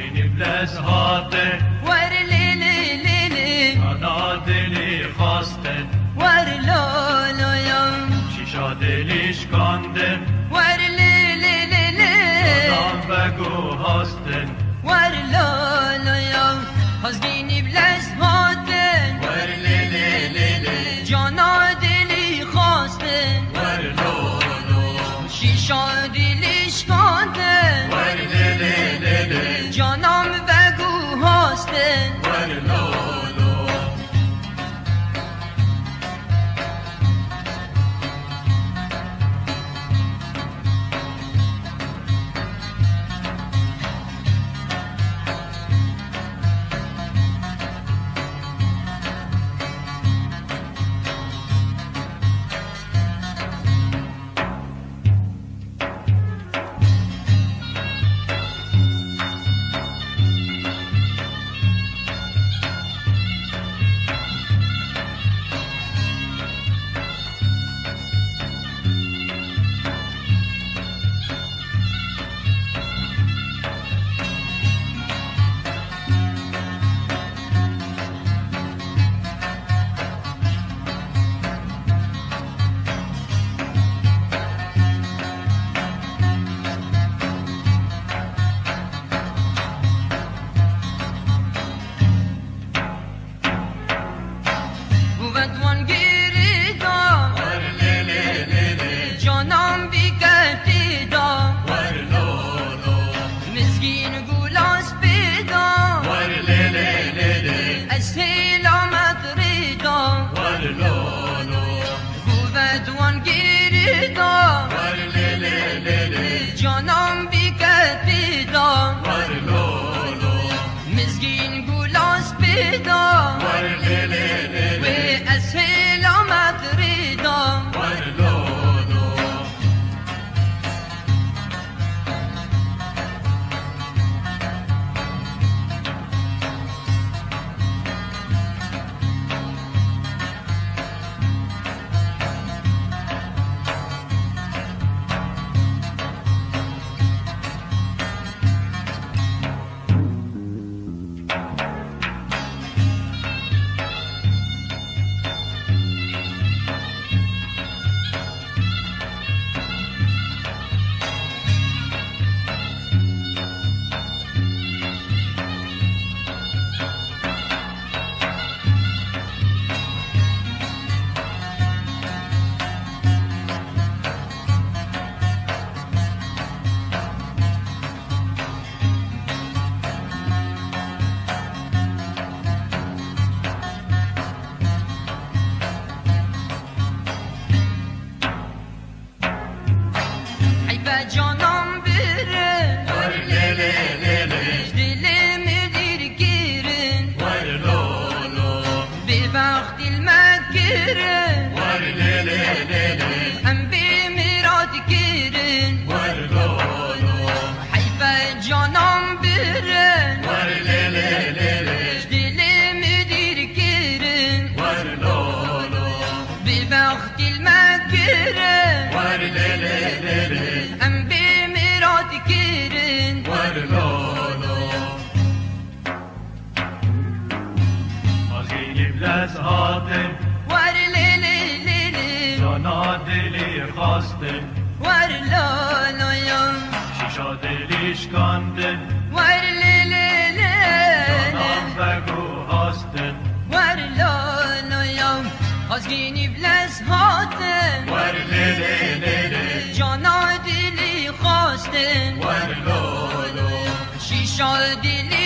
Azgini blez hate ور لیلی لیلی Ana dili khasten ور لالایم Shisha dili shkanden ور لیلی لیلی Adam begu hasten ور لالایم خزگینی بلز هاتن Ver lili lili جانا دلی خواستن Ver lolo شیشا دلیش کندن Ver lili lili جانم بگو هاستن Ver lolo ودوان گیریدم Ver lili lili جانم بیگردیدم Ver lolo مسکین گولاس بیدم Ver lili lili از سلامت ریدم Ver lolo ودوان گیریدم Ver lili lili جانم بیگردیدم Ver lolo مسکین گولاس بیدم Ver lili و lili از سلامت ریدم Ver lolo حیف جانم بره Ver lili lili دلم دیر گیرن Ver lolo به وقت المکرن Ver lili lili هم به مراد گیرن Ver lolo حیف جانم بره Ver lili lili دلم دیر گیرن Ver lolo به وقت المکرن Ver lili lili هم به مراد گیرن Ver lolo Azgini blez hate ور لیلی لیلی Jana dili khasten ور لالایم Shisha dili shkanden ور لیلی Adam لیلی begu hasten ور لالایم خزگینی بلز هاتن Ver lili lili جانا دلی خواستن Ver lolo شیشا دلی